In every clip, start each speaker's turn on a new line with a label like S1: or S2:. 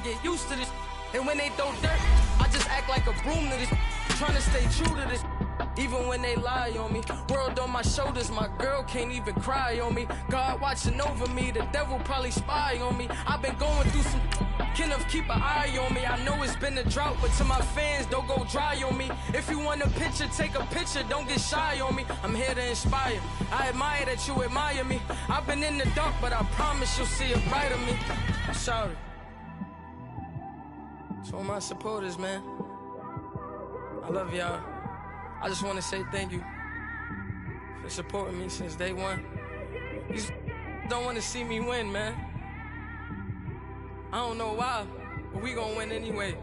S1: get used to this. And when they throw dirt, I just act like a broom to this. Trying to stay true to this. Even when they lie on me, world on my shoulders, my girl can't even cry on me. God watching over me, the devil probably spy on me. I've been going through some, Kenneth keep an eye on me. I know it's been a drought, but to my fans, don't go dry on me. If you want a picture, take a picture, don't get shy on me. I'm here to inspire, I admire that you admire me. I've been in the dark, but I promise you'll see a brighter me. I'm sorry. To all my supporters, man, I love y'all. I just want to say thank you for supporting me since day one. You just don't want to see me win, man. I don't know why, but we gonna win anyway.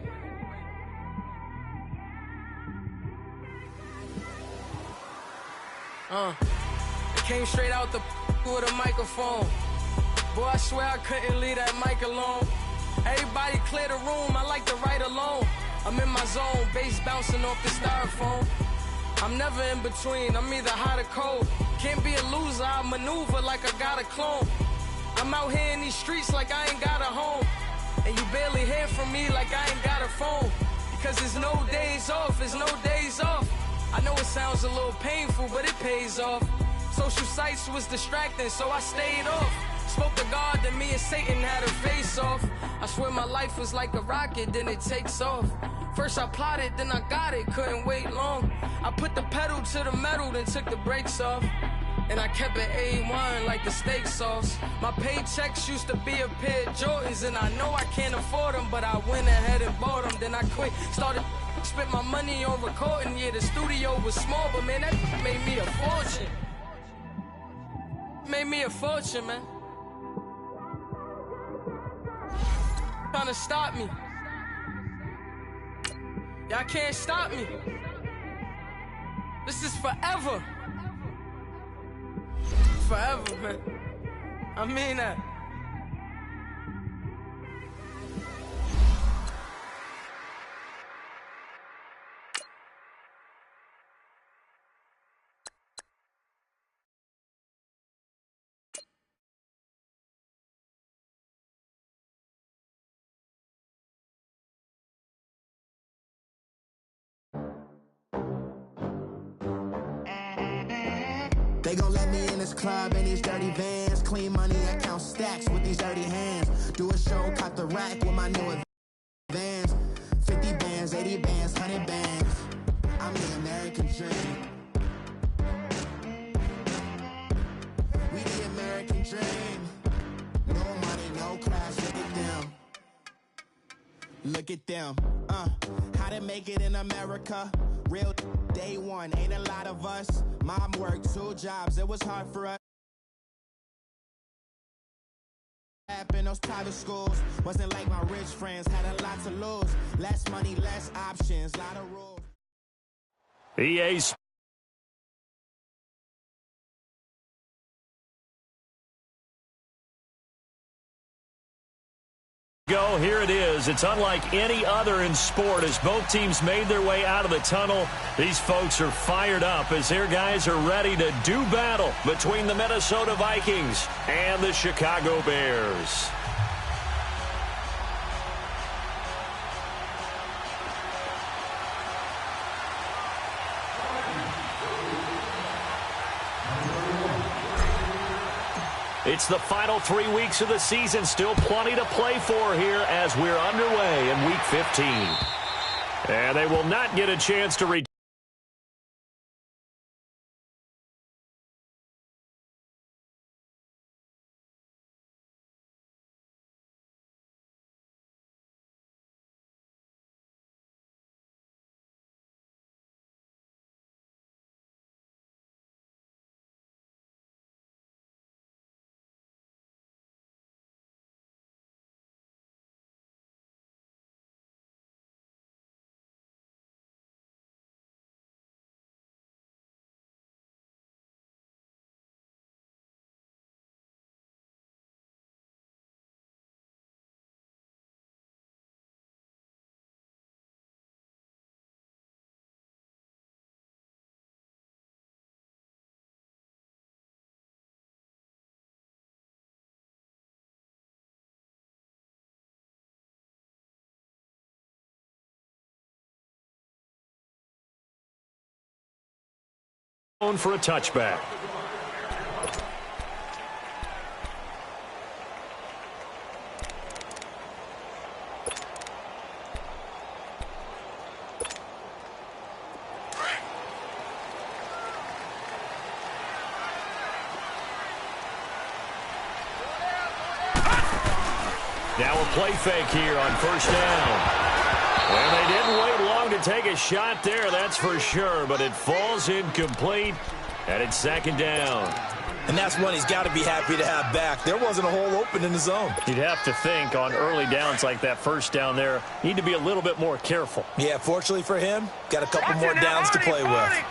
S1: It came straight out the with a microphone. Boy, I swear I couldn't leave that mic alone. Everybody clear the room, I like to write alone. I'm in my zone, bass bouncing off the styrofoam. I'm never in between, I'm either hot or cold. Can't be a loser, I maneuver like I got a clone. I'm out here in these streets like I ain't got a home. And you barely hear from me like I ain't got a phone. Because there's no days off, there's no days off. I know it sounds a little painful, but it pays off. Social sites was distracting, so I stayed off. Spoke to God, then me and Satan had a face off. I swear my life was like a rocket, then it takes off. First I plotted, then I got it, couldn't wait long. I put the pedal to the metal, then took the brakes off. And I kept it A1 like the steak sauce. My paychecks used to be a pair of Jordans, and I know I can't afford them, but I went ahead and bought them. Then I quit, started spent my money on recording. Yeah, the studio was small, but man, that made me a fortune. Made me a fortune, man. Trying to stop me. Y'all can't stop me. This is forever. Forever, man. I mean that.
S2: They gon' let me in this club in these dirty vans. Clean money, I count stacks with these dirty hands. Do a show, cop the rack with my new advance. 50 bands, 80 bands, 100 bands. I'm the American dream. We the American dream. No money, no class, look at them. Look at them, how to make it in America. Real day one, ain't a lot of us. Mom worked 2 jobs, it was hard for us. In those private schools, wasn't like my rich friends, had a lot to lose. Less money, less options, lot of rules.
S3: EA's go. Here it is. It's unlike any other in sport as both teams made their way out of the tunnel. These folks are fired up as their guys are ready to do battle between the Minnesota Vikings and the Chicago Bears. It's the final 3 weeks of the season. Still plenty to play for here as we're underway in Week 15. And they will not get a chance to for a touchback. Now a play fake here on first down. Well, they didn't wait long to take a shot there, that's for sure, but it falls incomplete, and it's second down.
S4: And that's one he's got to be happy to have back. There wasn't a hole open in the zone.
S3: You'd have to think on early downs like that first down there, need to be a little bit more careful.
S4: Yeah, fortunately for him, got a couple more downs to play with.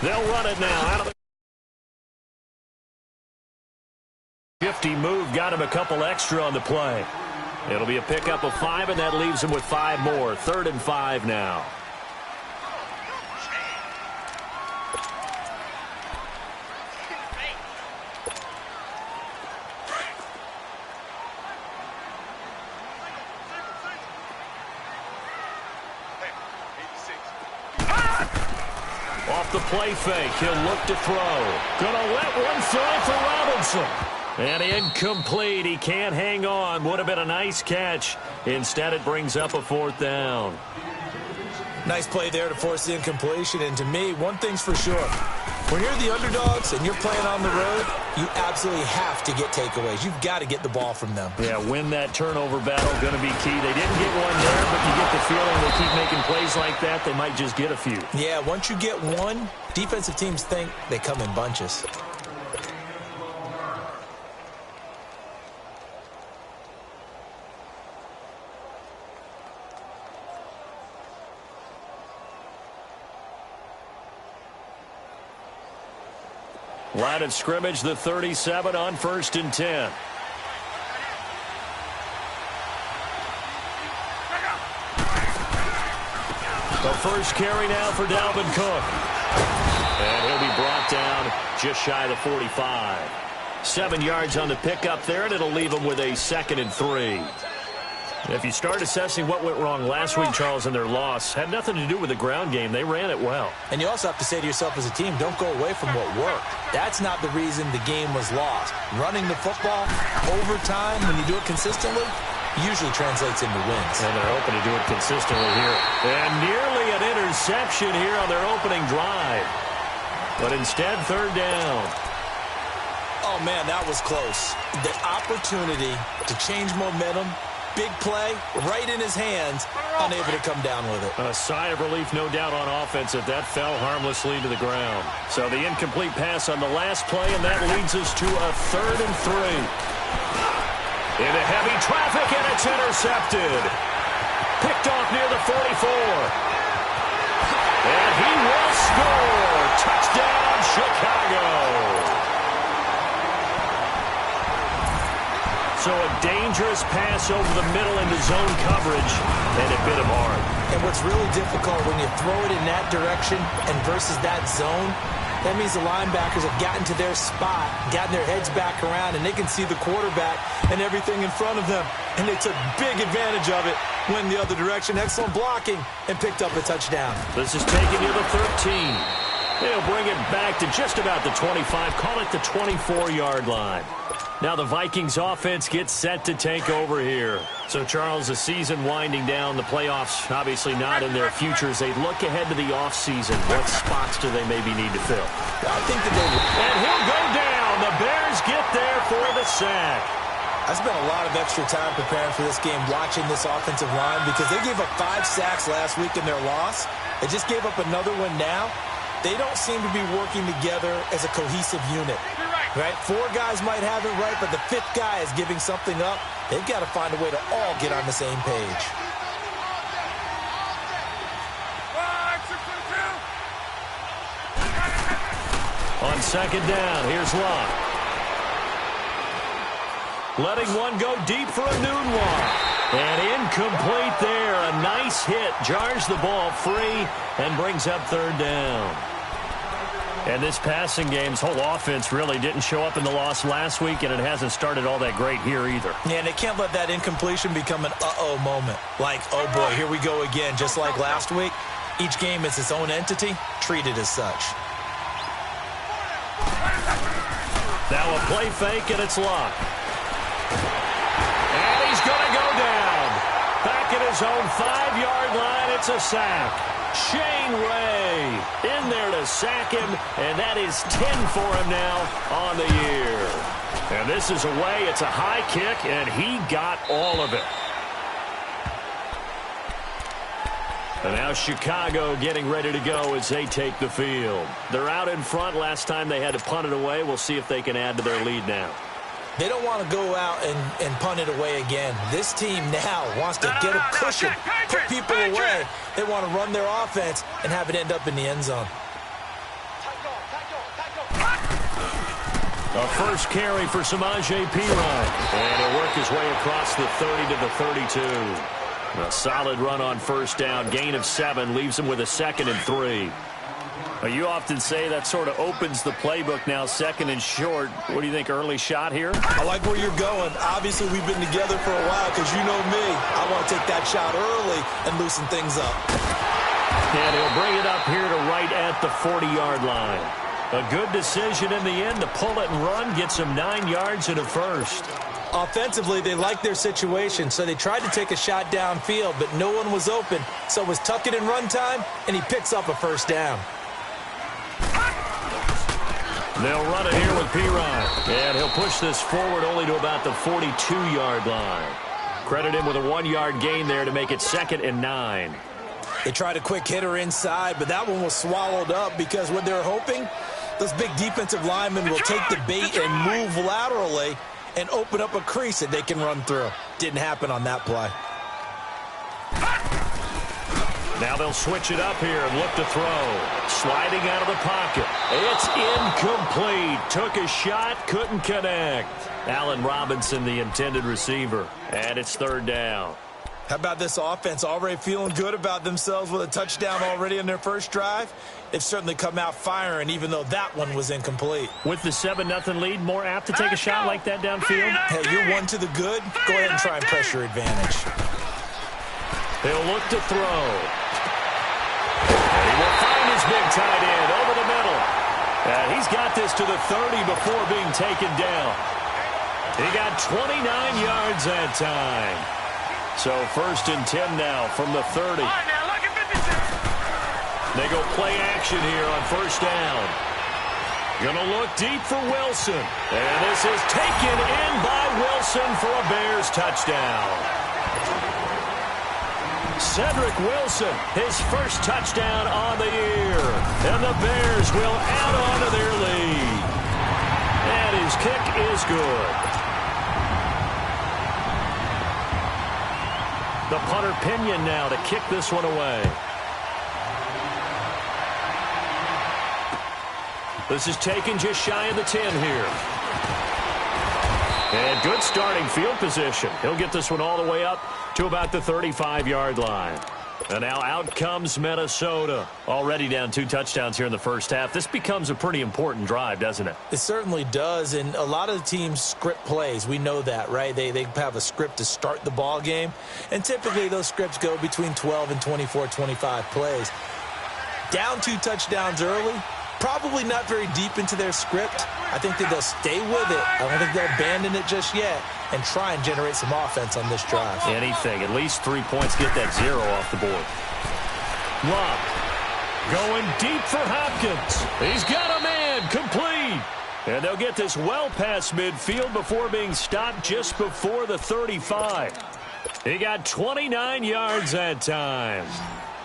S3: They'll run it now out of the 50 move, got him a couple extra on the play. It'll be a pickup of 5, and that leaves him with 5 more. 3rd and 5 now. Off the play fake, he'll look to throw. Gonna let one fly for Robinson. And incomplete. He can't hang on. Would have been a nice catch. Instead, it brings up a 4th down.
S4: Nice play there to force the incompletion. And to me, one thing's for sure. When you're the underdogs and you're playing on the road, you absolutely have to get takeaways. You've got to get the ball from them.
S3: Yeah, win that turnover battle, going to be key. They didn't get one there, but you get the feeling they keep making plays like that, they might just get a few.
S4: Yeah, once you get one, defensive teams think they come in bunches.
S3: Line of scrimmage, the 37 on 1st and 10. The first carry now for Dalvin Cook. And he'll be brought down just shy of the 45. 7 yards on the pickup there, and it'll leave him with a 2nd and 3. If you start assessing what went wrong last week, Charles, in their loss, had nothing to do with the ground game. They ran it well.
S4: And you also have to say to yourself as a team, don't go away from what worked. That's not the reason the game was lost. Running the football over time, when you do it consistently, usually translates into wins.
S3: And they're hoping to do it consistently here. And nearly an interception here on their opening drive. But instead, 3rd down.
S4: Oh, man, that was close. The opportunity to change momentum, big play, right in his hands, unable to come down with it.
S3: A sigh of relief, no doubt, on offense if that fell harmlessly to the ground. So the incomplete pass on the last play, and that leads us to a 3rd and 3. Into heavy traffic, and it's intercepted. Picked off near the 44. And he will score. Touchdown, Chicago. So a dangerous pass over the middle into zone coverage, and it bit him hard.
S4: And what's really difficult when you throw it in that direction and versus that zone, that means the linebackers have gotten to their spot, gotten their heads back around, and they can see the quarterback and everything in front of them. And they took big advantage of it, went the other direction, excellent blocking, and picked up a touchdown.
S3: This is taken to the 13. They'll bring it back to just about the 25, call it the 24-yard line. Now the Vikings offense gets set to take over here. So, Charles, the season winding down, the playoffs obviously not in their futures. They look ahead to the offseason. What spots do they maybe need to fill?
S4: I think that they will.
S3: And he'll go down. The Bears get there for the sack.
S4: I spent a lot of extra time preparing for this game, watching this offensive line, because they gave up 5 sacks last week in their loss. They just gave up another one now. They don't seem to be working together as a cohesive unit. Right? 4 guys might have it right, but the 5th guy is giving something up. They've got to find a way to all get on the same page.
S3: On 2nd down, here's Locke. Letting one go deep for a noon walk. And incomplete there. A nice hit. Jars the ball free and brings up 3rd down. And this passing game's whole offense really didn't show up in the loss last week, and it hasn't started all that great here either.
S4: Yeah, and they can't let that incompletion become an uh-oh moment. Like, oh boy, here we go again, just like last week. Each game is its own entity, treated as such.
S3: Now a play fake, and it's locked. And he's going to go down. Back at his own 5-yard line, it's a sack. Shane Ray in there to sack him, and that is 10 for him now on the year. And this is away. It's a high kick, and he got all of it. And now Chicago getting ready to go as they take the field. They're out in front. Last time they had to punt it away. We'll see if they can add to their lead now.
S4: They don't want to go out and punt it away again. This team now wants to get a cushion, put people away. They want to run their offense and have it end up in the end zone.
S3: A first carry for Samaje Perine. And he'll work his way across the 30 to the 32. A solid run on first down. Gain of 7 leaves him with a 2nd and 3. Well, you often say that sort of opens the playbook now, 2nd and short. What do you think, early shot here?
S4: I like where you're going. Obviously, we've been together for a while because you know me. I want to take that shot early and loosen things up.
S3: And he'll bring it up here to right at the 40-yard line. A good decision in the end to pull it and run, gets him 9 yards and a first.
S4: Offensively, they liked their situation, so they tried to take a shot downfield, but no one was open. So it was tuck it and run time, and he picks up a first down.
S3: They'll run it here with Perine. And he'll push this forward only to about the 42-yard line. Credit him with a 1-yard gain there to make it 2nd and 9.
S4: They tried a quick hitter inside, but that one was swallowed up because what they're hoping, those big defensive linemen will take the bait and move laterally and open up a crease that they can run through. Didn't happen on that play.
S3: Now they'll switch it up here and look to throw. Sliding out of the pocket. It's incomplete. Took a shot, couldn't connect. Allen Robinson, the intended receiver. And it's 3rd down.
S4: How about this offense already feeling good about themselves with a touchdown already in their first drive? They've certainly come out firing, even though that one was incomplete.
S3: With the 7-0 lead, more apt to take a shot like that downfield?
S4: Hey, you're one to the good. Go ahead and try and pressure advantage.
S3: He'll look to throw. And he will find his big tight end over the middle. And he's got this to the 30 before being taken down. He got 29 yards that time. So 1st and 10 now from the 30. They go play action here on first down. Gonna look deep for Wilson. And this is taken in by Wilson for a Bears touchdown. Cedric Wilson, his first touchdown on the year. And the Bears will add on to their lead. And his kick is good. The punter Pinion now to kick this one away. This is taken just shy of the 10 here. And good starting field position. He'll get this one all the way up to about the 35-yard line. And now out comes Minnesota. Already down 2 touchdowns here in the first half. This becomes a pretty important drive, doesn't it?
S4: It certainly does, and a lot of the teams script plays. We know that, right? They have a script to start the ball game, and typically those scripts go between 12 and 24, 25 plays. Down 2 touchdowns early, probably not very deep into their script. I think that they'll stay with it. I don't think they'll abandon it just yet and try and generate some offense on this drive.
S3: Anything. At least 3 points. Get that 0 off the board. Love. Going deep for Hopkins. He's got a man. Complete. And they'll get this well past midfield before being stopped just before the 35. He got 29 yards that time.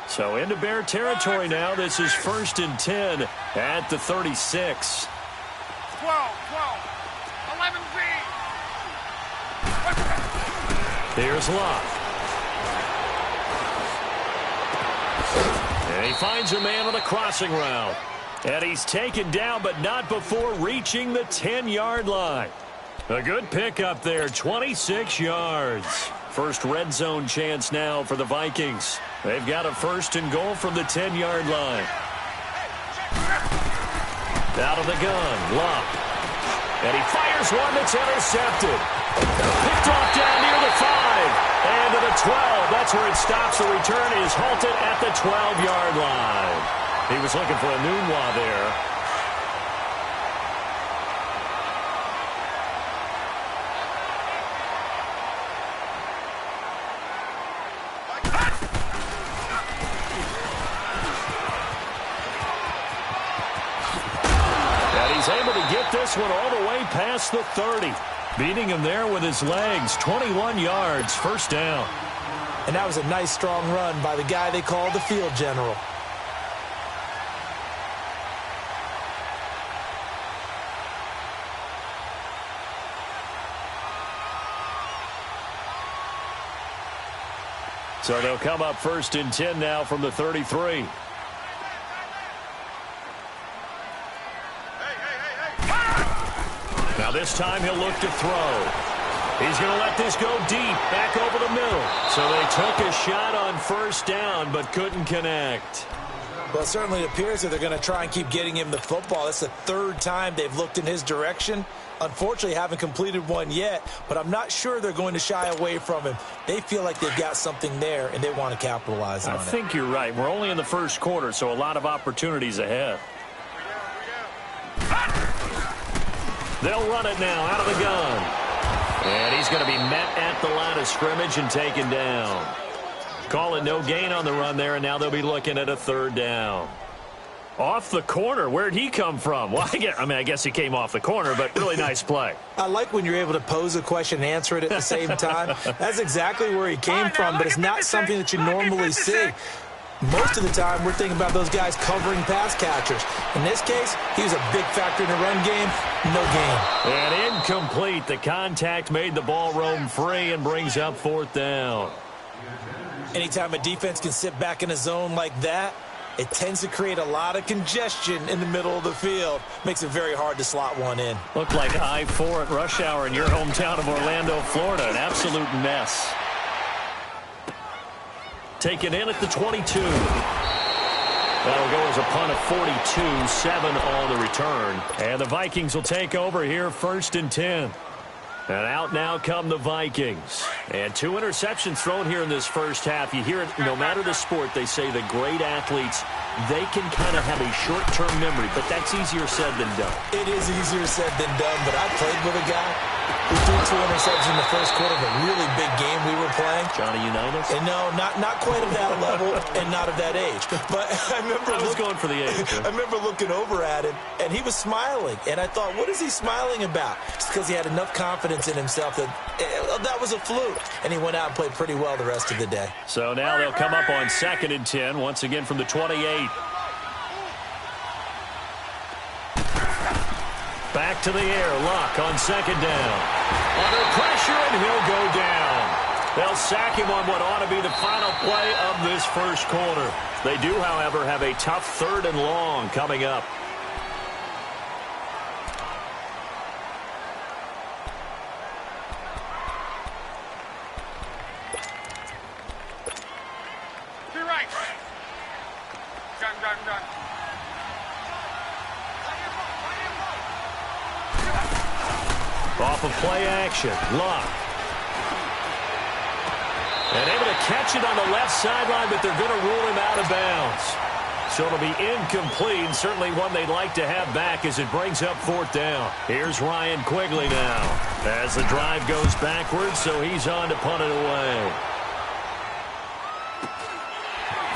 S3: So into Bear territory now. This is 1st and 10 at the 36.
S5: 12, 11 feet.
S3: Here's Love. And he finds a man on the crossing route. And he's taken down, but not before reaching the 10-yard line. A good pickup there, 26 yards. First red zone chance now for the Vikings. They've got a 1st and goal from the 10-yard line. Out of the gun, Love. And he fires one that's intercepted. Picked off down near the 5. And to the 12. That's where it stops. The return is halted at the 12-yard line. He was looking for a Nunwa there. And he's able to get this one all the way past the 30. Beating him there with his legs. 21 yards, first down.
S4: And that was a nice, strong run by the guy they called the field general.
S3: So they'll come up 1st and 10 now from the 33. Now this time he'll look to throw. He's going to let this go deep, back over the middle. So they took a shot on 1st down, but couldn't connect.
S4: Well, it certainly appears that they're going to try and keep getting him the football. That's the 3rd time they've looked in his direction. Unfortunately, haven't completed one yet, but I'm not sure they're going to shy away from him. They feel like they've got something there, and they want to capitalize on it.
S3: I think you're right. We're only in the 1st quarter, so a lot of opportunities ahead. They'll run it now out of the gun. And he's going to be met at the line of scrimmage and taken down. Call it no gain on the run there, and now they'll be looking at a 3rd down. Off the corner. Where'd he come from? Well, I guess he came off the corner, but really nice play.
S4: I like when you're able to pose a question and answer it at the same time. That's exactly where he came from, but it's not something that you normally see. Most of the time, we're thinking about those guys covering pass catchers. In this case, he was a big factor in the run game. No gain.
S3: And incomplete. The contact made the ball roam free and brings up 4th down.
S4: Anytime a defense can sit back in a zone like that, it tends to create a lot of congestion in the middle of the field. Makes it very hard to slot one in.
S3: Looked like I-4 at rush hour in your hometown of Orlando, Florida. An absolute mess. Taken in at the 22. That'll go as a punt of 42, 7 on the return. And the Vikings will take over here 1st and 10. And out now come the Vikings. And 2 interceptions thrown here in this first half. You hear it, no matter the sport, they say the great athletes, they can kind of have a short-term memory, but that's easier said than done.
S4: It is easier said than done, but I played with a guy who threw 2 interceptions in the first quarter of a really big game we were playing.
S3: Johnny Unitas?
S4: And no, not quite of that level and not of that age. But I was
S3: going for the age.
S4: I remember looking over at him, and he was smiling. And I thought, what is he smiling about? Just because he had enough confidence in himself that that was a fluke. And he went out and played pretty well the rest of the day.
S3: So now they'll come up on 2nd and 10, once again from the 28. Back to the air. Luck on 2nd down. Under pressure, and he'll go down. They'll sack him on what ought to be the final play of this first quarter. They do, however, have a tough 3rd and long coming up.
S5: To your right. Gun.
S3: Off of play action. Luck. And able to catch it on the left sideline, but they're going to rule him out of bounds. So it'll be incomplete, certainly one they'd like to have back as it brings up 4th down. Here's Ryan Quigley now as the drive goes backwards, so he's on to punt it away.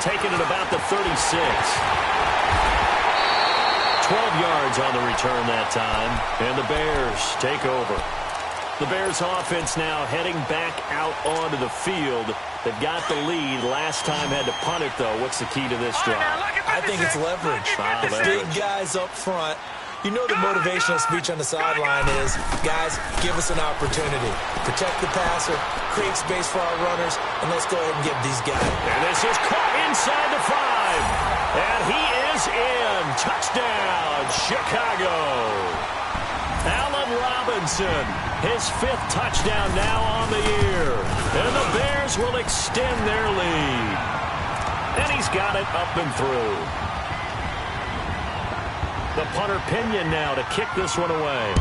S3: Taking it about the 36. 12 yards on the return that time, and the Bears take over. The Bears offense now heading back out onto the field. They've got the lead. Last time had to punt it, though. What's the key to this drive?
S4: I think it's leverage. The big guys up front. You know the motivational speech on the sideline is, guys, give us an opportunity. Protect the passer, create space for our runners, and let's go ahead and get these guys.
S3: And this is caught inside the 5. And he is in. Touchdown, Chicago. Allen Robinson, his 5th touchdown now on the year. And the Bears will extend their lead. And he's got it up and through. The punter Pinion now to kick this one away.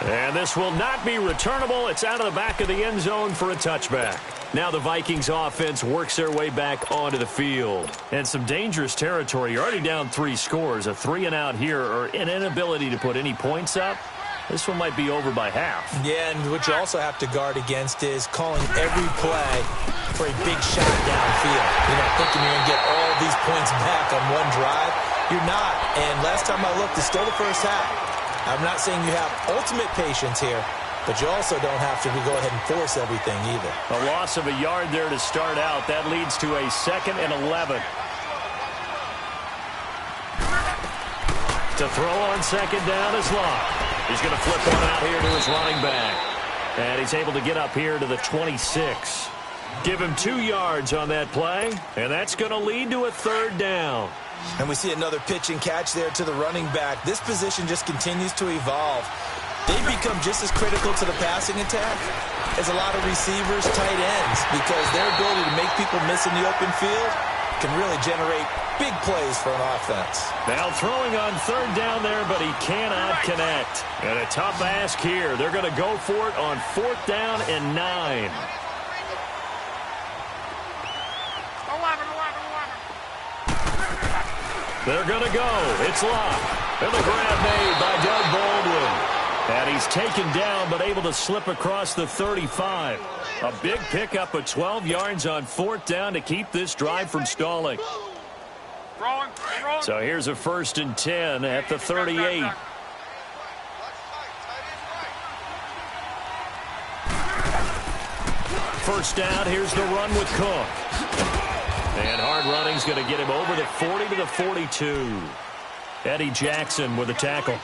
S3: And this will not be returnable. It's out of the back of the end zone for a touchback. Now the Vikings offense works their way back onto the field. And some dangerous territory. You're already down 3 scores. A 3-and-out here or an inability to put any points up. This one might be over by half.
S4: Yeah, and what you also have to guard against is calling every play for a big shot downfield. You know, thinking you're going to get all these points back on one drive. You're not. And last time I looked, it's still the first half. I'm not saying you have ultimate patience here, but you also don't have to go ahead and force everything either.
S3: A loss of a yard there to start out. That leads to a 2nd and 11. To throw on second down is Locke. He's going to flip one out here to his running back. And he's able to get up here to the 26. Give him 2 yards on that play, and that's going to lead to a 3rd down.
S4: And we see another pitch and catch there to the running back. This position just continues to evolve. They become just as critical to the passing attack as a lot of receivers, tight ends, because their ability to make people miss in the open field can really generate big plays for an offense.
S3: Now throwing on 3rd down there, but he cannot connect. And a tough ask here. They're going to go for it on 4th down and 9.
S5: 11.
S3: They're going to go. It's Locke. And the grab made by Doug Baldwin. And he's taken down, but able to slip across the 35. A big pickup of 12 yards on 4th down to keep this drive from stalling. So here's a 1st and 10 at the 38. First down, here's the run with Cook. And hard running's going to get him over the 40 to the 42. Eddie Jackson with a tackle.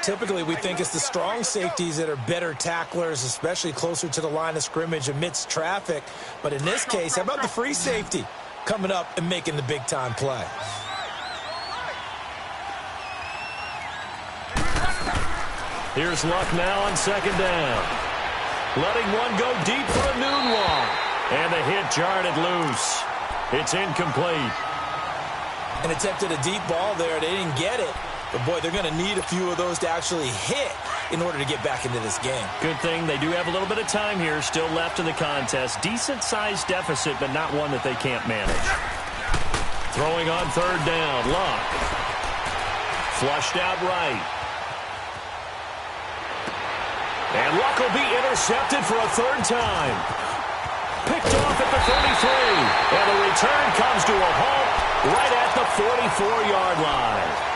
S4: Typically, we think it's the strong safeties that are better tacklers, especially closer to the line of scrimmage amidst traffic. But in this case, how about the free safety coming up and making the big-time play?
S3: Here's Luck now on 2nd down. Letting one go deep for a noon walk. And the hit jarred it loose. It's incomplete.
S4: And attempted a deep ball there. They didn't get it. But, boy, they're going to need a few of those to actually hit in order to get back into this game.
S3: Good thing they do have a little bit of time here still left in the contest. Decent-sized deficit, but not one that they can't manage. Throwing on 3rd down. Luck. Flushed out right. And Luck will be intercepted for a 3rd time. Picked off at the 33. And the return comes to a halt right at the 44-yard line.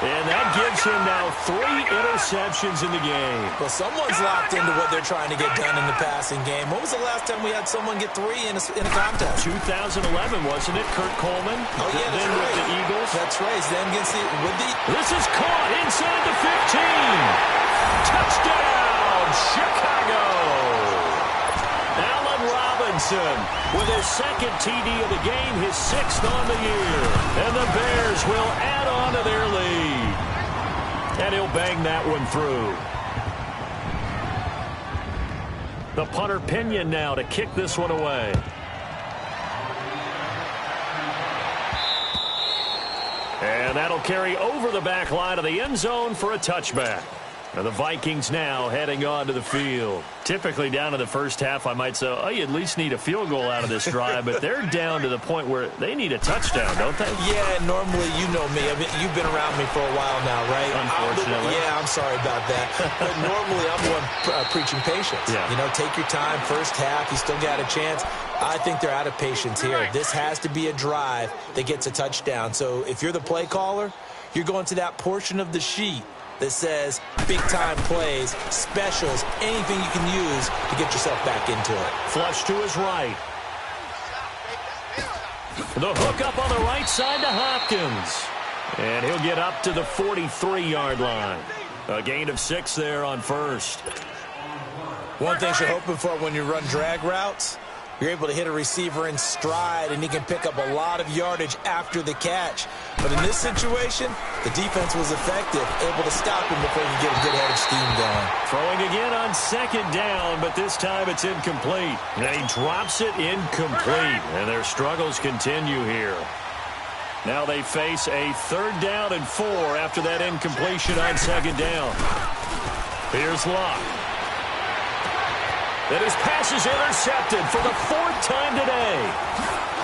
S3: And that gives him now 3 interceptions in the game.
S4: Well, someone's locked into what they're trying to get done in the passing game. When was the last time we had someone get 3 in a contest?
S3: 2011, wasn't it? Kurt Coleman.
S4: Oh, yeah, that's
S3: then
S4: right.
S3: with the Eagles.
S4: That's right. Then against the...
S3: This is caught inside the 15. Touchdown, Chicago. Allen Robinson with his 2nd TD of the game, his 6th on the year. And the Bears will add on to their lead. And he'll bang that one through. The punter Pinion now to kick this one away. And that'll carry over the back line of the end zone for a touchback. And the Vikings now heading onto the field. Typically down in the first half, I might say, oh, you at least need a field goal out of this drive. But they're down to the point where they need a touchdown, don't they?
S4: Yeah, normally, you know me. I mean, you've been around me for a while now, right?
S3: Unfortunately.
S4: I'm sorry about that. But normally, I'm the one preaching patience.
S3: Yeah.
S4: You know, take your time. First half, you still got a chance. I think they're out of patience here. This has to be a drive that gets a touchdown. So if you're the play caller, you're going to that portion of the sheet that says big-time plays, specials, anything you can use to get yourself back into it.
S3: Flush to his right. The hook up on the right side to Hopkins. And he'll get up to the 43-yard line. A gain of 6 there on 1st.
S4: One thing you're hoping for when you run drag routes, you're able to hit a receiver in stride, and he can pick up a lot of yardage after the catch. But in this situation, the defense was effective, able to stop him before he could get a good head of steam going.
S3: Throwing again on 2nd down, but this time it's incomplete. And he drops it incomplete. And their struggles continue here. Now they face a 3rd down and 4 after that incompletion on 2nd down. Here's Luck. And his pass is intercepted for the 4th time today.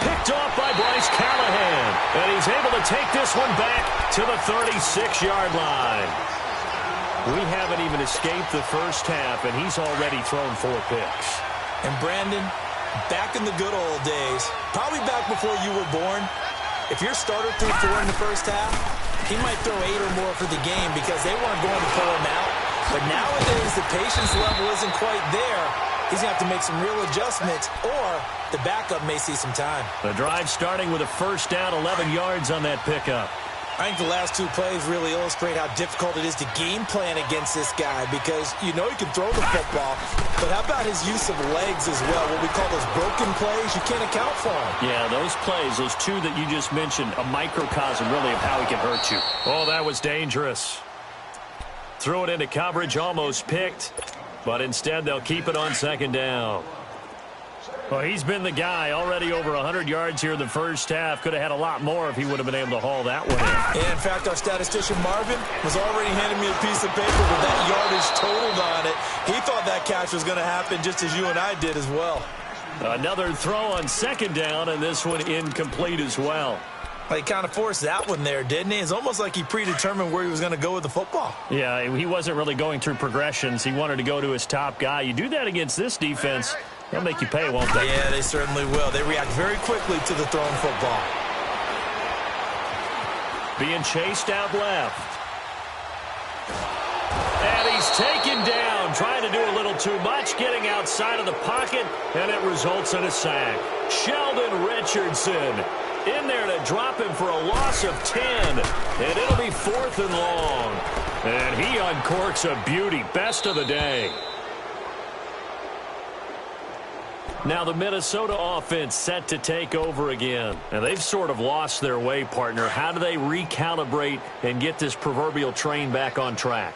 S3: Picked off by Bryce Callahan. And he's able to take this one back to the 36-yard line. We haven't even escaped the first half, and he's already thrown 4 picks.
S4: And Brandon, back in the good old days, probably back before you were born, if your starter threw 4 in the first half, he might throw 8 or more for the game because they weren't going to pull him out. But nowadays, the patience level isn't quite there. He's going to have to make some real adjustments, or the backup may see some time.
S3: The drive starting with a 1st down, 11 yards on that pickup.
S4: I think the last 2 plays really illustrate how difficult it is to game plan against this guy because you know he can throw the football, but how about his use of legs as well? What we call those broken plays, you can't account for them.
S3: Yeah, those plays, those 2 that you just mentioned, a microcosm really of how he can hurt you. Oh, that was dangerous. Threw it into coverage, almost picked, but instead they'll keep it on 2nd down. Well, he's been the guy, already over 100 yards here in the first half. Could have had a lot more if he would have been able to haul that one in.
S4: And in fact, our statistician Marvin was already handing me a piece of paper with that yardage totaled on it. He thought that catch was going to happen just as you and I did as well.
S3: Another throw on 2nd down, and this one incomplete as well.
S4: He kind of forced that one there, didn't he? It's almost like he predetermined where he was going to go with the football.
S3: Yeah, he wasn't really going through progressions. He wanted to go to his top guy. You do that against this defense, they'll make you pay, won't they?
S4: Yeah, they certainly will. They react very quickly to the thrown football.
S3: Being chased out left. And he's taken down, trying to do a little too much, getting outside of the pocket, and it results in a sack. Sheldon Richardson in there to drop him for a loss of 10, and it'll be 4th and long. And he uncorks a beauty, best of the day. Now the Minnesota offense set to take over again. And they've sort of lost their way, partner. How do they recalibrate and get this proverbial train back on track?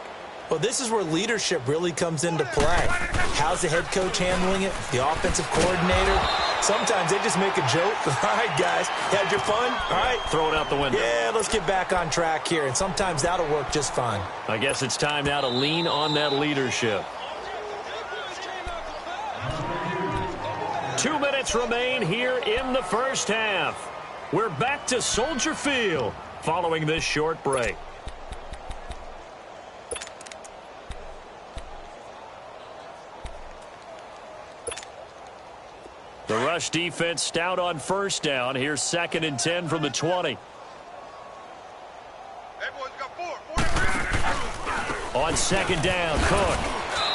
S4: Well, this is where leadership really comes into play. How's the head coach handling it? The offensive coordinator? Sometimes they just make a joke. All right, guys, you had your fun? All right.
S3: Throw it out the window.
S4: Yeah, let's get back on track here. And sometimes that'll work just fine.
S3: I guess it's time now to lean on that leadership. 2 minutes remain here in the first half. We're back to Soldier Field following this short break. The rush defense stout on 1st down. Here's 2nd and 10 from the 20. On 2nd down, Cook.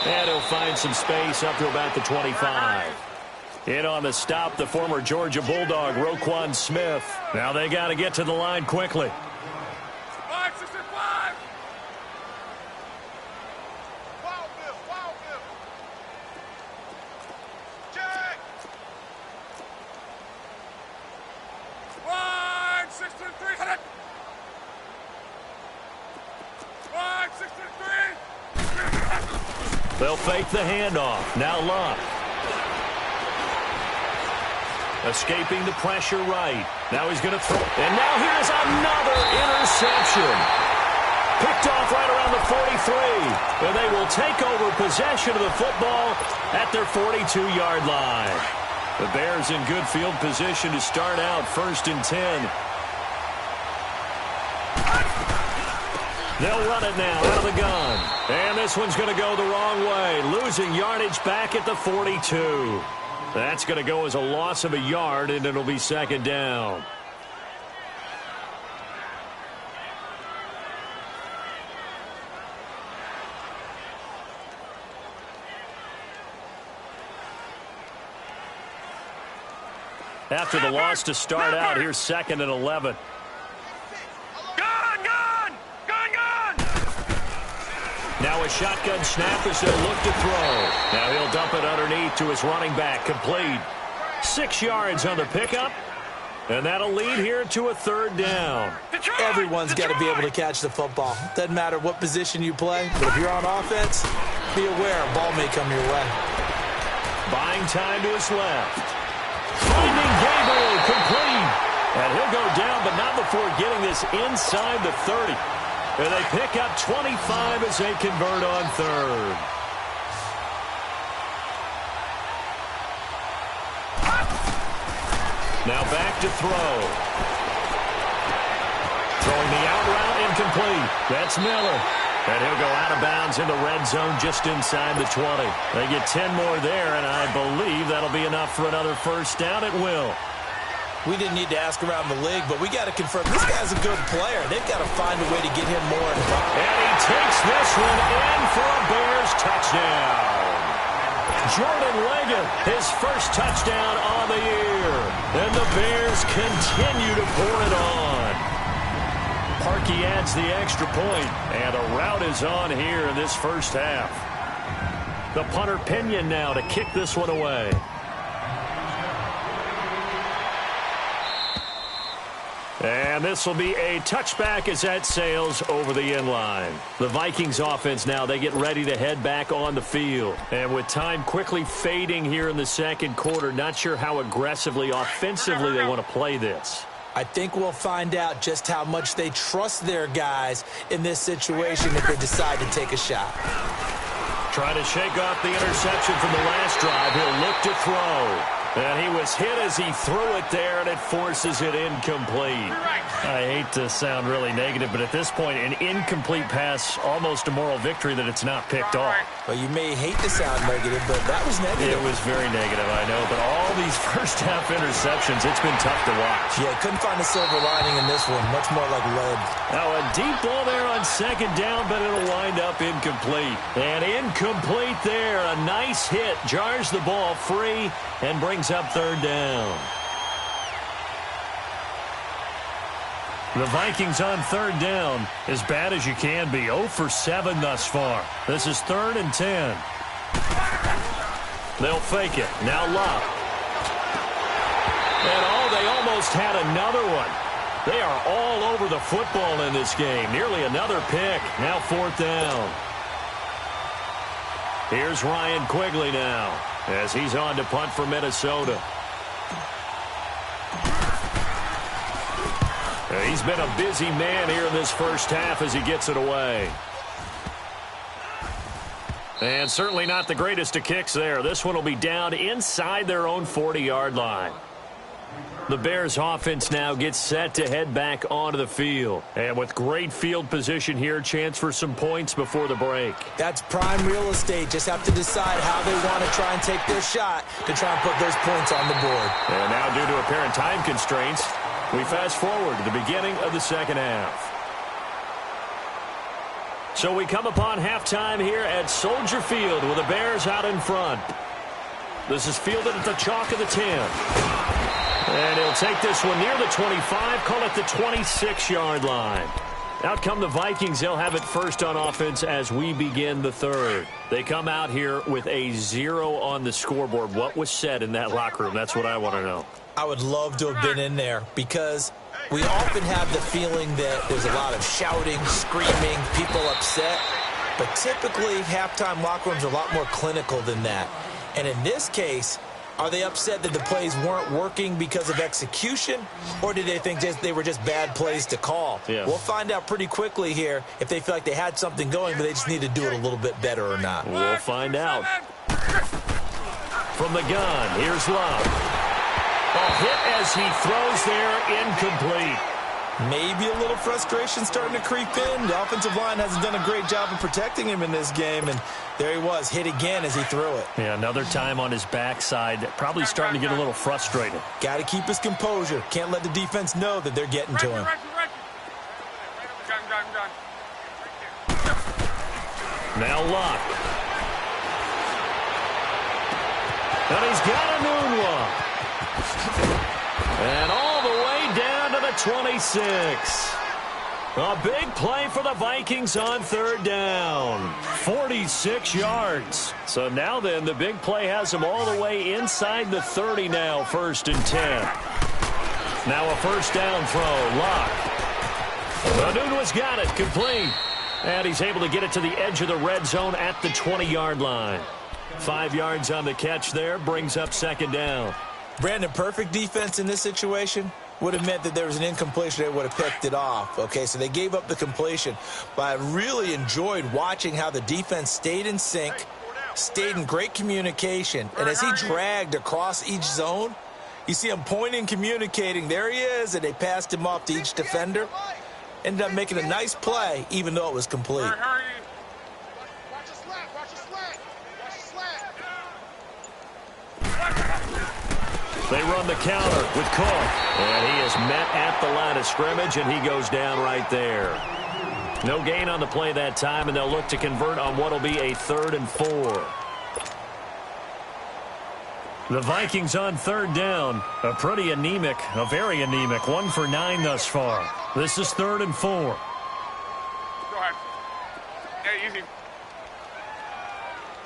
S3: And he'll find some space up to about the 25. In on the stop, the former Georgia Bulldog, Roquan Smith. Now they got to get to the line quickly.
S5: 565. Check. 563. 563.
S3: They'll fake the handoff. Now Luck. Escaping the pressure right. Now he's going to throw. And now here's another interception. Picked off right around the 43. And they will take over possession of the football at their 42-yard line. The Bears in good field position to start out 1st and 10. They'll run it now out of the gun. And this one's going to go the wrong way. Losing yardage back at the 42. That's going to go as a loss of a yard, and it'll be 2nd down. After the loss to start out, here's 2nd and 11. Now a shotgun snap as they'll look to throw. Now he'll dump it underneath to his running back. Complete. 6 yards on the pickup. And that'll lead here to a 3rd down.
S4: Everyone's got to be able to catch the football. Doesn't matter what position you play, but if you're on offense, be aware a ball may come your way.
S3: Buying time to his left. Finding Gabriel complete. And he'll go down, but not before getting this inside the 30. And they pick up 25 as they convert on third. Now back to throw. Throwing the out route incomplete. That's Miller. And he'll go out of bounds in the red zone just inside the 20. They get 10 more there, and I believe that'll be enough for another first down. It will.
S4: We didn't need to ask around the league, but we got to confirm this guy's a good player. They've got to find a way to get him more involved.
S3: And he takes this one in for a Bears touchdown. Jordan Leggett, his first touchdown on the year. And the Bears continue to pour it on. Parkey adds the extra point, and a rout is on here in this first half. The punter Pinion now to kick this one away. And this will be a touchback as that sails over the end line. The Vikings offense now, they get ready to head back on the field. And with time quickly fading here in the second quarter, not sure how aggressively, offensively they want to play this.
S4: I think we'll find out just how much they trust their guys in this situation if they decide to take a shot.
S3: Trying to shake off the interception from the last drive. He'll look to throw. And he was hit as he threw it there, and it forces it incomplete. I hate to sound really negative, but at this point, an incomplete pass, almost a moral victory that it's not picked off.
S4: Well, you may hate to sound negative, but that was negative.
S3: It was very negative, I know. But all these first-half interceptions, it's been tough to watch.
S4: Yeah, couldn't find a silver lining in this one. Much more like lead.
S3: Now, a deep ball there on second down, but it'll wind up incomplete. And incomplete there. A nice hit. Jars the ball free and brings up third down. The Vikings on third down, as bad as you can be. 0 for 7 thus far. This is 3rd and 10. They'll fake it. Now Luck. And they almost had another one. They are all over the football in this game. Nearly another pick. Now 4th down. Here's Ryan Quigley now, as he's on to punt for Minnesota. He's been a busy man here in this first half as he gets it away. And certainly not the greatest of kicks there. This one will be down inside their own 40-yard line. The Bears offense now gets set to head back onto the field. And with great field position here, chance for some points before the break.
S4: That's prime real estate. Just have to decide how they want to try and take their shot to try and put those points on the board.
S3: And now, due to apparent time constraints, we fast forward to the beginning of the second half. So we come upon halftime here at Soldier Field with the Bears out in front. This is fielded at the chalk of the 10. And he'll take this one near the 25, call it the 26-yard line. Out come the Vikings. They'll have it first on offense as we begin the third. They come out here with a 0 on the scoreboard. What was said in that locker room? That's what I want to know.
S4: I would love to have been in there because we often have the feeling that there's a lot of shouting, screaming, people upset. But typically, halftime locker rooms are a lot more clinical than that. And in this case, are they upset that the plays weren't working because of execution, or did they think they were just bad plays to call?
S3: Yeah.
S4: We'll find out pretty quickly here if they feel like they had something going, but they just need to do it a little bit better or not.
S3: We'll find out. From the gun, here's Love. A hit as he throws there, incomplete.
S4: Maybe a little frustration starting to creep in. The offensive line hasn't done a great job of protecting him in this game, and there he was, hit again as he threw it.
S3: Yeah, another time on his backside, probably starting to get a little frustrated.
S4: Got to keep his composure. Can't let the defense know that they're getting to him.
S3: Now Luck. And he's got a new one. And all the way down to the 26. A big play for the Vikings on third down. 46 yards. So now then, the big play has them all the way inside the 30 now, 1st and 10. Now a first down throw. Luck. Anunua's got it. Complete. And he's able to get it to the edge of the red zone at the 20-yard line. 5 yards on the catch there. Brings up second down.
S4: Brandon, perfect defense in this situation. would have meant that there was an incompletion. They would have picked it off. Okay, so they gave up the completion. But I really enjoyed watching how the defense stayed in sync, stayed in great communication. And as he dragged across each zone, you see him pointing, communicating. There he is, and they passed him off to each defender. Ended up making a nice play, even though it was complete.
S5: Watch the slack, watch the slack, watch the slack.
S3: They run the counter with Cook. And he is met at the line of scrimmage, and he goes down right there. No gain on the play that time, and they'll look to convert on what will be a 3rd and 4. The Vikings on 3rd down. A very anemic, 1 for 9 thus far. This is 3rd and 4.
S5: Go ahead. Yeah, easy.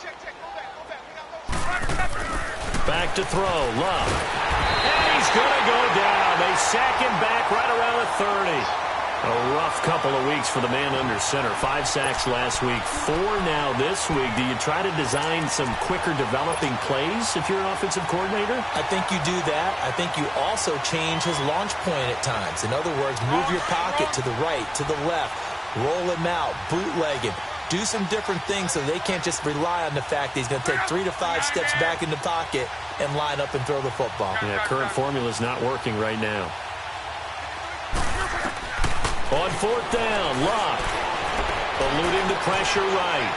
S5: Check, go back. We got those.
S3: Back to throw, Love. And he's going to go down. They sack him back right around the 30. A rough couple of weeks for the man under center. 5 sacks last week, 4 now this week. Do you try to design some quicker developing plays if you're an offensive coordinator?
S4: I think you do that. I think you also change his launch point at times. In other words, move your pocket to the right, to the left, roll him out, bootleg him. Do some different things so they can't just rely on the fact that he's going to take 3 to 5 steps back in the pocket and line up and throw the football.
S3: Yeah, current formula is not working right now. On 4th down, Locke. Eluding the pressure right.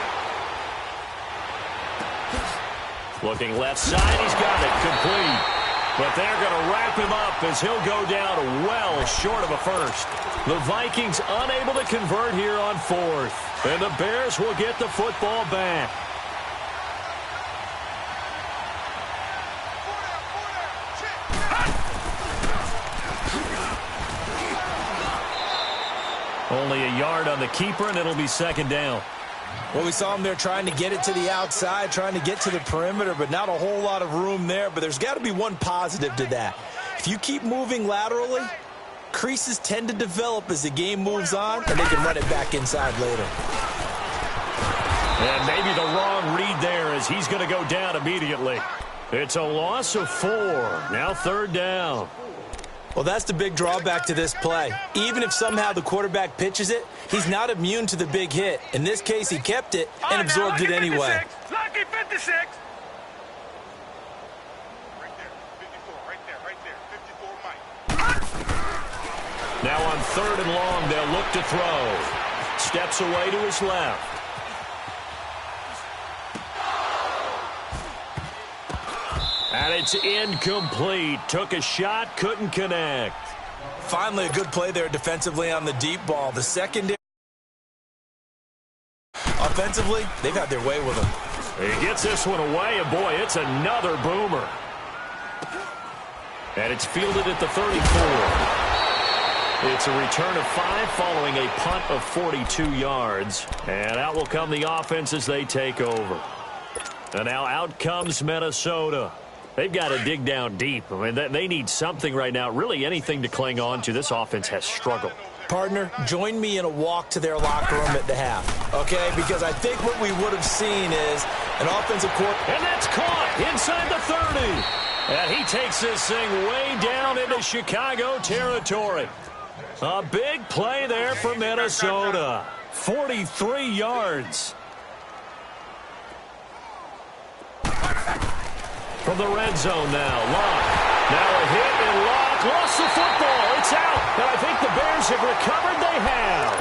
S3: Looking left side, he's got it, complete. But they're going to wrap him up as he'll go down well short of a first. The Vikings unable to convert here on 4th. And the Bears will get the football back. Only a yard on the keeper, and it'll be 2nd down.
S4: Well, we saw him there trying to get it to the outside, trying to get to the perimeter, but not a whole lot of room there. But there's got to be one positive to that. If you keep moving laterally, creases tend to develop as the game moves on, and they can run it back inside later.
S3: And maybe the wrong read there as he's going to go down immediately. It's a loss of 4. Now 3rd down.
S4: Well, that's the big drawback to this play. Even if somehow the quarterback pitches it, he's not immune to the big hit. In this case, he kept it and absorbed it anyway.
S5: Lucky 56. Right there, 54, right there, 54, Mike.
S3: Now on 3rd and long, they'll look to throw. Steps away to his left. And it's incomplete. Took a shot, couldn't connect.
S4: Finally, a good play there defensively on the deep ball. The secondary. Offensively, they've had their way with him.
S3: He gets this one away, and boy, it's another boomer. And it's fielded at the 34. It's a return of 5 following a punt of 42 yards. And out will come the offense as they take over. And now out comes Minnesota. They've got to dig down deep. I mean, they need something right now, really anything to cling on to. This offense has struggled.
S4: Partner, join me in a walk to their locker room at the half, okay? Because I think what we would have seen is an offensive coordinator.
S3: And that's caught inside the 30. And he takes this thing way down into Chicago territory. A big play there for Minnesota. 43 yards. From the red zone now, Locke. Now a hit, and Locke lost the football. It's out, and I think the Bears have recovered. They have.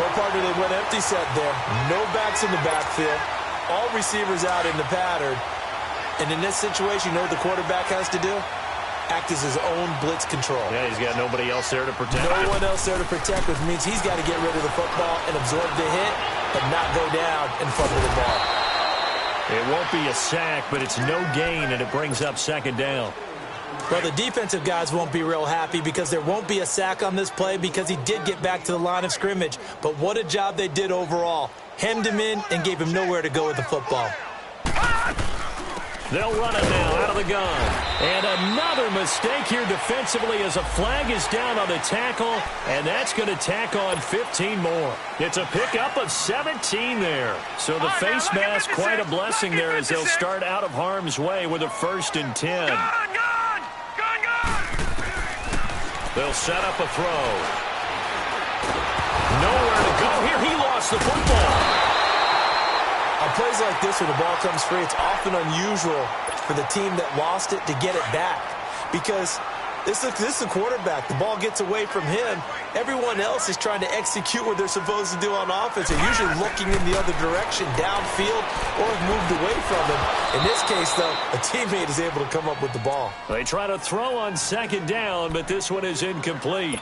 S4: Well, partner, they went empty set there. No backs in the backfield. All receivers out in the pattern. And in this situation, you know what the quarterback has to do? Act as his own blitz control.
S3: Yeah, he's got nobody else there to protect.
S4: No one else there to protect, which means he's got to get rid of the football and absorb the hit, but not go down in front of the ball.
S3: It won't be a sack, but it's no gain, and it brings up 2nd down.
S4: Well, the defensive guys won't be real happy because there won't be a sack on this play because he did get back to the line of scrimmage. But what a job they did overall. Hemmed him in and gave him nowhere to go with the football.
S3: They'll run it now out of the gun. And another mistake here defensively as a flag is down on the tackle, and that's going to tack on 15 more. It's a pickup of 17 there. So the face mask, quite a blessing there as they'll start out of harm's way with a 1st and 10. They'll set up a throw. Nowhere to go here. He lost the football.
S4: On plays like this where the ball comes free, it's often unusual for the team that lost it to get it back. Because this is a quarterback. The ball gets away from him. Everyone else is trying to execute what they're supposed to do on offense. They're usually looking in the other direction, downfield, or have moved away from him. In this case, though, a teammate is able to come up with the ball.
S3: They try to throw on second down, but this one is incomplete.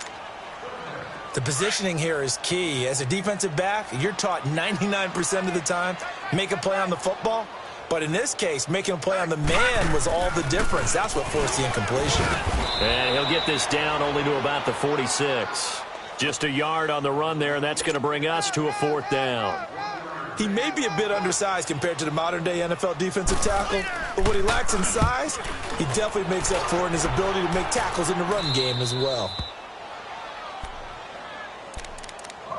S4: The positioning here is key. As a defensive back, you're taught 99% of the time, make a play on the football. But in this case, making a play on the man was all the difference. That's what forced the incompletion.
S3: And he'll get this down only to about the 46. Just a yard on the run there, and that's going to bring us to a 4th down.
S4: He may be a bit undersized compared to the modern-day NFL defensive tackle, but what he lacks in size, he definitely makes up for in his ability to make tackles in the run game as well.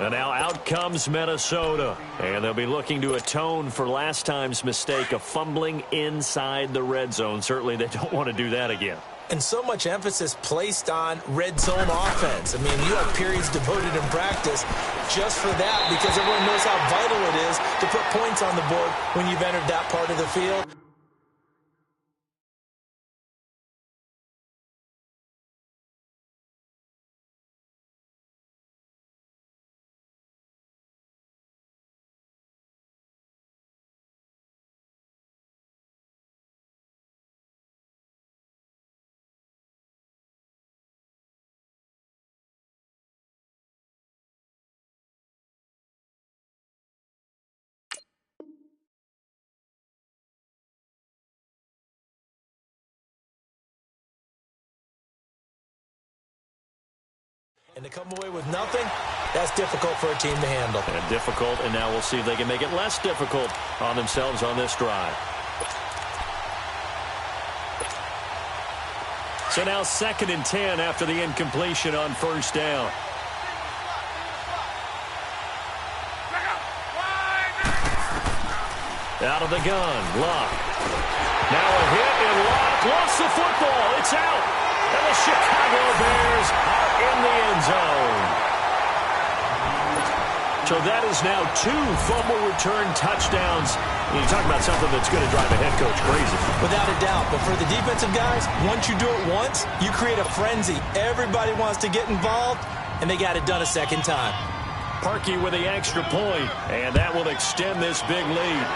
S3: And now out comes Minnesota. And they'll be looking to atone for last time's mistake of fumbling inside the red zone. Certainly they don't want to do that again.
S4: And so much emphasis placed on red zone offense. I mean, you have periods devoted in practice just for that because everyone knows how vital it is to put points on the board when you've entered that part of the field. And to come away with nothing, that's difficult for a team to handle.
S3: And difficult, and now we'll see if they can make it less difficult on themselves on this drive. So now 2nd and 10 after the incompletion on 1st down. Out of the gun, Luck. Now a hit, and Luck lost the football. It's out. And the Chicago Bears are in the end zone. So that is now 2 fumble return touchdowns. You talk about something that's going to drive a head coach crazy.
S4: Without a doubt. But for the defensive guys, once you do it once, you create a frenzy. Everybody wants to get involved, and they got it done a second time.
S3: Parkey with the extra point, and that will extend this big lead.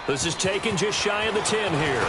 S3: This is taken just shy of the 10 here.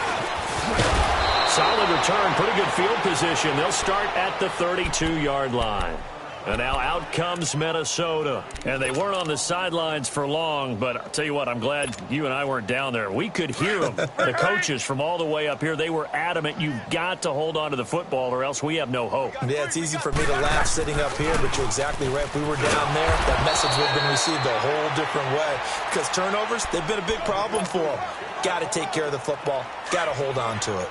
S3: Solid return, pretty good field position. They'll start at the 32-yard line. And now out comes Minnesota. And they weren't on the sidelines for long, but I'll tell you what, I'm glad you and I weren't down there. We could hear them. The coaches from all the way up here, they were adamant, you've got to hold on to the football or else we have no hope.
S4: Yeah, it's easy for me to laugh sitting up here, but you're exactly right. If we were down there, that message would have been received a whole different way. Because turnovers, they've been a big problem for them. Got to take care of the football. Got to hold on to it.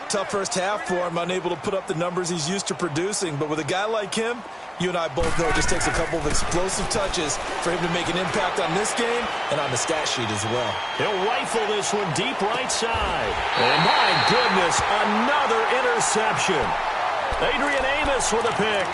S4: Tough first half for him, unable to put up the numbers he's used to producing. But with a guy like him, you and I both know it just takes a couple of explosive touches for him to make an impact on this game and on the stat sheet as well.
S3: He'll rifle this one deep right side. And my goodness, another interception. Adrian Amos with a pick.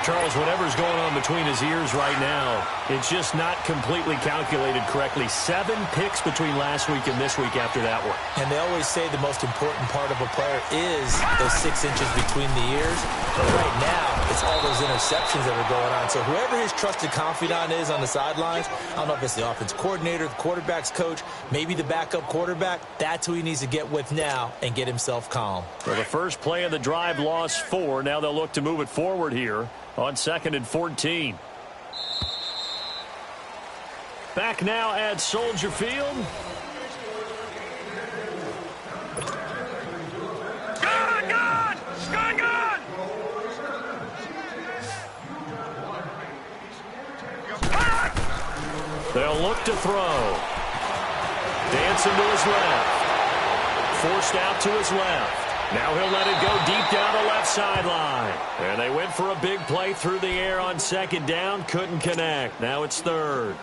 S3: Charles, whatever's going on between his ears right now, it's just not completely calculated correctly. 7 picks between last week and this week after that one.
S4: And they always say the most important part of a player is those 6 inches between the ears. But right now, it's all those interceptions that are going on. So whoever his trusted confidant is on the sidelines, I don't know if it's the offense coordinator, the quarterback's coach, maybe the backup quarterback, that's who he needs to get with now and get himself calm.
S3: Well, the first play of the drive lost 4. Now they'll look to move it forward here on 2nd and 14. Back now at Soldier Field.
S5: Gun!
S3: They'll look to throw. Dancing to his left. Forced out to his left. Now he'll let it go deep down the left sideline. And they went for a big play through the air on 2nd down. Couldn't connect. Now it's 3rd.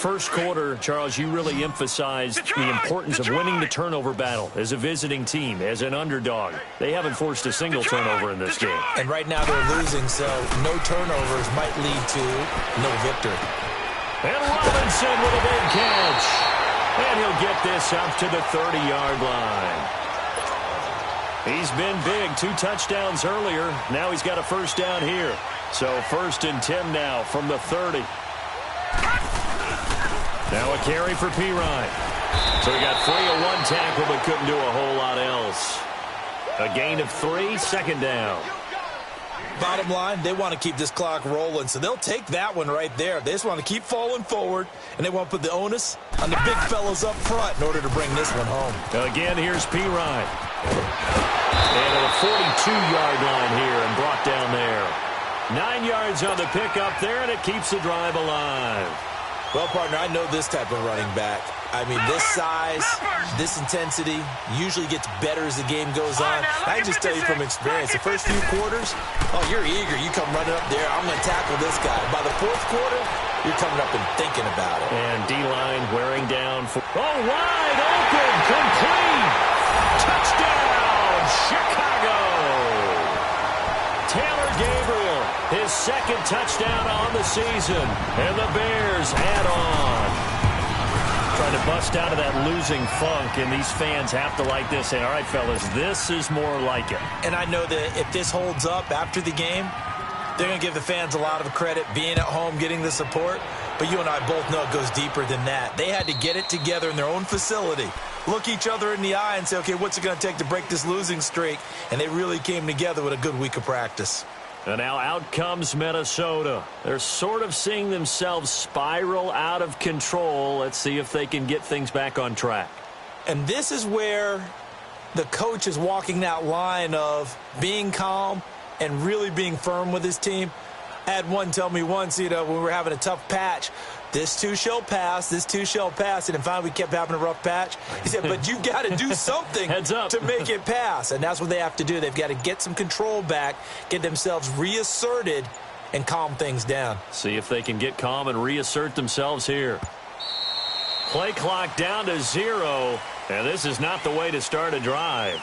S3: First quarter, Charles, you really emphasized the importance of winning the turnover battle as a visiting team, as an underdog. They haven't forced a single turnover in this game.
S4: And right now they're losing, so no turnovers might lead to no victory.
S3: And Robinson with a big catch. And he'll get this up to the 30-yard line. He's been big, 2 touchdowns earlier. Now he's got a first down here. So 1st and 10 now from the 30. Now a carry for Pirine. So he got free of 1 tackle but couldn't do a whole lot else. A gain of 3, 2nd down.
S4: Bottom line, they want to keep this clock rolling, so they'll take that one right there. They just want to keep falling forward, and they want to put the onus on the big fellas up front in order to bring this one home.
S3: Again, here's Pirine. And at a 42-yard line here and brought down there. 9 yards on the pickup there, and it keeps the drive alive.
S4: Well, partner, I know this type of running back. I mean, this size, this intensity usually gets better as the game goes on. I can just tell you from experience, the first few quarters, oh, you're eager. You come running up there, I'm going to tackle this guy. By the 4th quarter, you're coming up and thinking about it.
S3: And D-line wearing down. Wide open, complete. Touchdown, Chicago. Taylor Gabriel, his 2nd touchdown on the season. And the Bears add on. Trying to bust out of that losing funk, and these fans have to like this. Say, all right, fellas, this is more like it.
S4: And I know that if this holds up after the game, they're going to give the fans a lot of credit, being at home, getting the support. But you and I both know it goes deeper than that. They had to get it together in their own facility, look each other in the eye and say, okay, what's it going to take to break this losing streak? And they really came together with a good week of practice.
S3: And now out comes Minnesota. They're sort of seeing themselves spiral out of control. Let's see if they can get things back on track.
S4: And this is where the coach is walking that line of being calm and really being firm with his team. I had one tell me once, when we were having a tough patch, this too shall pass, this too shall pass. And then finally we kept having a rough patch. He said, but you've got to do something to make it pass. And that's what they have to do. They've got to get some control back, get themselves reasserted, and calm things down.
S3: See if they can get calm and reassert themselves here. Play clock down to 0. And this is not the way to start a drive.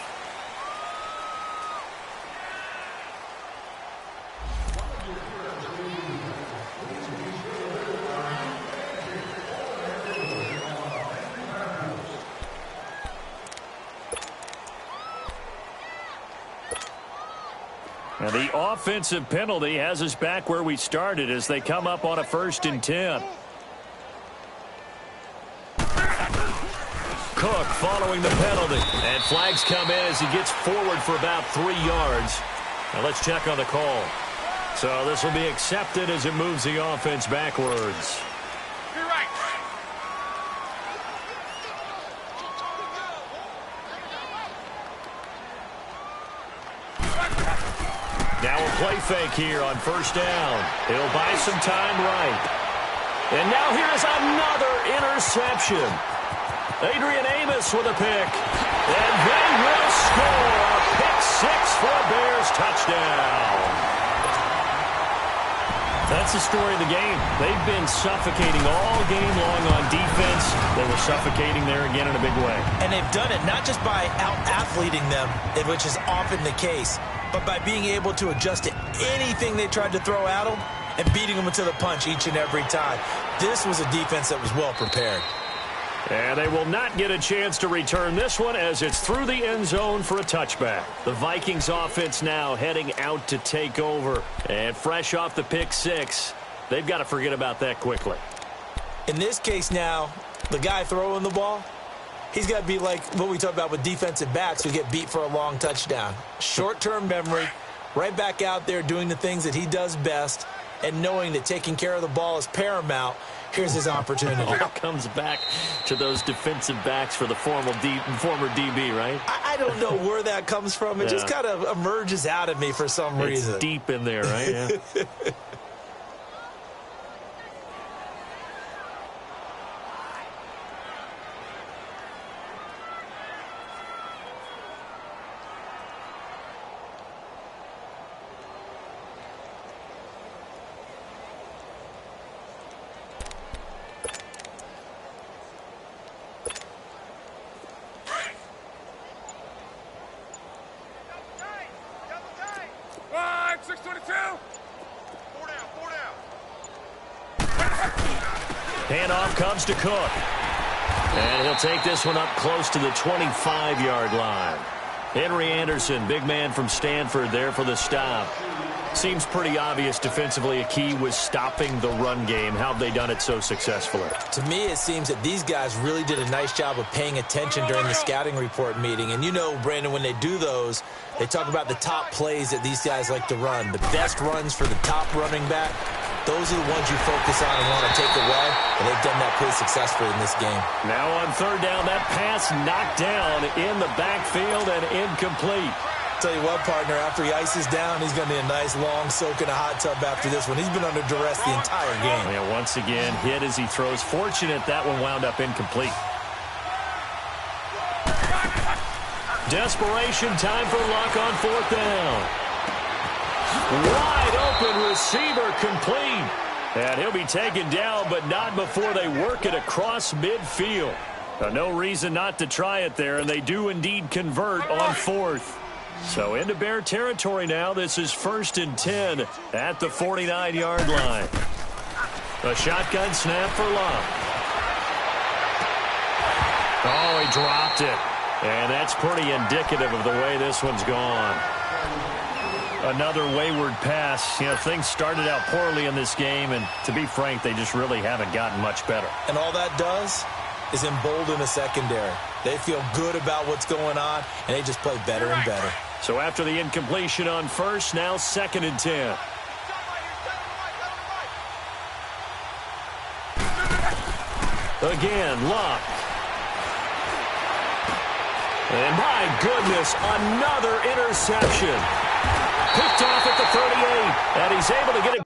S3: And the offensive penalty has us back where we started as they come up on a 1st and 10. Cook following the penalty. And flags come in as he gets forward for about 3 yards. Now let's check on the call. So this will be accepted as it moves the offense backwards. Now a play fake here on 1st down. He'll buy some time right. And now here's another interception. Adrian Amos with a pick. And they will score a pick 6 for a Bears touchdown. That's the story of the game. They've been suffocating all game long on defense. They were suffocating there again in a big way.
S4: And they've done it not just by out-athleting them, which is often the case, but by being able to adjust to anything they tried to throw at them and beating them to the punch each and every time. This was a defense that was well prepared.
S3: And they will not get a chance to return this one as it's through the end zone for a touchback. The Vikings offense now heading out to take over. And fresh off the pick 6, they've got to forget about that quickly.
S4: In this case now, the guy throwing the ball, he's got to be like what we talk about with defensive backs who get beat for a long touchdown. Short-term memory, right back out there doing the things that he does best, and knowing that taking care of the ball is paramount. Here's his opportunity.
S3: All comes back to those defensive backs for the former DB, right?
S4: I don't know where that comes from. It just kind of emerges out of me for some reason.
S3: It's deep in there, right? Yeah. Handoff comes to Cook. And he'll take this one up close to the 25-yard line. Henry Anderson, big man from Stanford, there for the stop. Seems pretty obvious defensively a key was stopping the run game. How have they done it so successfully?
S4: To me, it seems that these guys really did a nice job of paying attention during the scouting report meeting. And you know, Brandon, when they do those, they talk about the top plays that these guys like to run. The best runs for the top running back, those are the ones you focus on and want to take away. And they've done that pretty successfully in this game.
S3: Now on third down, that pass knocked down in the backfield and incomplete.
S4: Tell you what, partner, after he ices down, he's going to need a nice long soak in a hot tub after this one. He's been under duress the entire game.
S3: Yeah, once again, hit as he throws. Fortunate that one wound up incomplete. Desperation time for Luck on fourth down. Wide open receiver complete. And he'll be taken down, but not before they work it across midfield. No reason not to try it there, and they do indeed convert on fourth. So into Bear territory now. This is 1st and 10 at the 49-yard line. A shotgun snap for Luck. Oh, he dropped it. And that's pretty indicative of the way this one's gone. Another wayward pass. You know, things started out poorly in this game, and to be frank, they just really haven't gotten much better.
S4: And all that does is embolden the secondary. They feel good about what's going on, and they just play better and better.
S3: So after the incompletion on first, now 2nd and 10. Again, Luck. And my goodness, another interception. Picked off at the 38, and he's able to get it.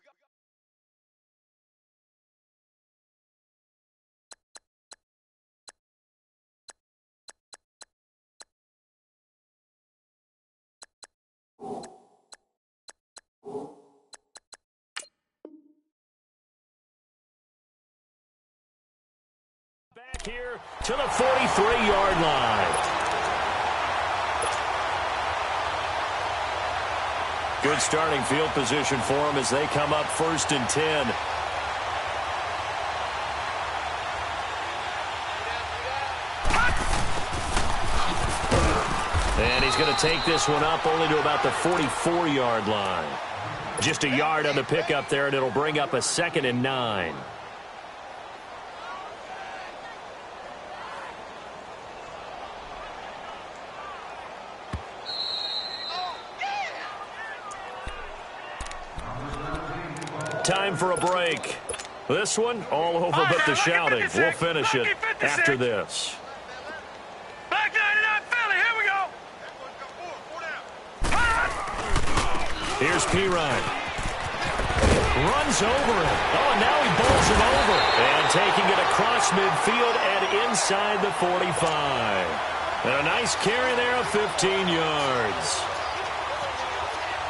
S3: Back here to the 43-yard line. Good starting field position for them as they come up 1st and 10. And he's going to take this one up only to about the 44-yard line. Just a yard on the pickup there, and it'll bring up a 2nd and 9. Time for a break. This one, all over but the shouting. We'll finish it after this.
S5: Black 99 Philly, here we go.
S3: Here's Pirine. Runs over it. Oh, and now he bowls it over. And taking it across midfield and inside the 45. And a nice carry there of 15 yards.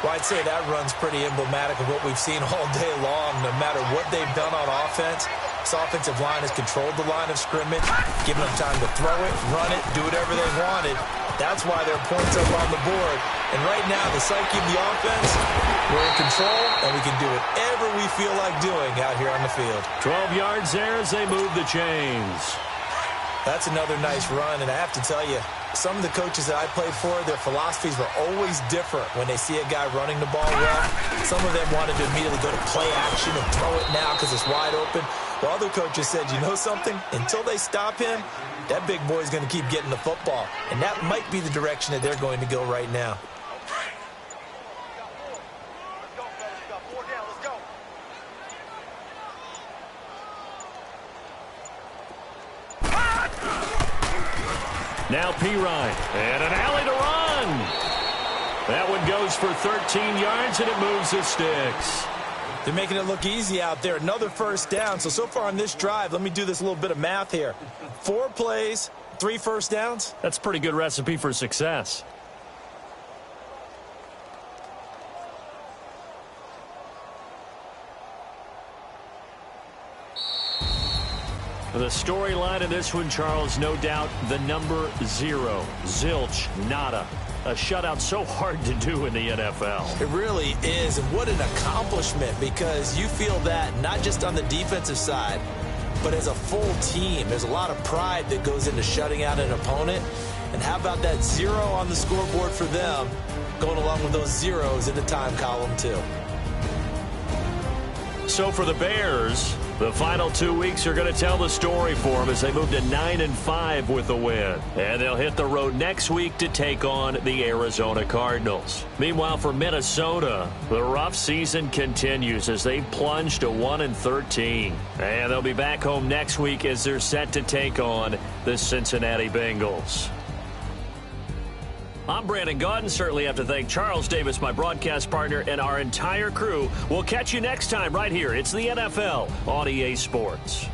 S4: Well, I'd say that run's pretty emblematic of what we've seen all day long. No matter what they've done on offense, this offensive line has controlled the line of scrimmage, given them time to throw it, run it, do whatever they wanted. That's why there are points up on the board. And right now, the psyche of the offense, we're in control, and we can do whatever we feel like doing out here on the field.
S3: 12 yards there as they move the chains.
S4: That's another nice run, and I have to tell you, some of the coaches that I played for, their philosophies were always different when they see a guy running the ball well. Some of them wanted to immediately go to play action and throw it now because it's wide open. While other coaches said, you know something? Until they stop him, that big boy's going to keep getting the football. And that might be the direction that they're going to go right now.
S3: Now Pirine, and an alley to run. That one goes for 13 yards, and it moves the sticks.
S4: They're making it look easy out there. Another first down. So far on this drive, let me do this little bit of math here. 4 plays, 3 first downs.
S3: That's a pretty good recipe for success. The storyline of this one, Charles, no doubt the number 0. Zilch, nada. A shutout so hard to do in the NFL.
S4: It really is, and what an accomplishment, because you feel that not just on the defensive side, but as a full team, there's a lot of pride that goes into shutting out an opponent. And how about that 0 on the scoreboard for them, going along with those zeros in the time column too.
S3: So for the Bears, the final 2 weeks are going to tell the story for them as they move to 9-5 with a win. And they'll hit the road next week to take on the Arizona Cardinals. Meanwhile, for Minnesota, the rough season continues as they plunge to 1-13. And they'll be back home next week as they're set to take on the Cincinnati Bengals. I'm Brandon Gaudin. Certainly have to thank Charles Davis, my broadcast partner, and our entire crew. We'll catch you next time right here. It's the NFL on EA Sports.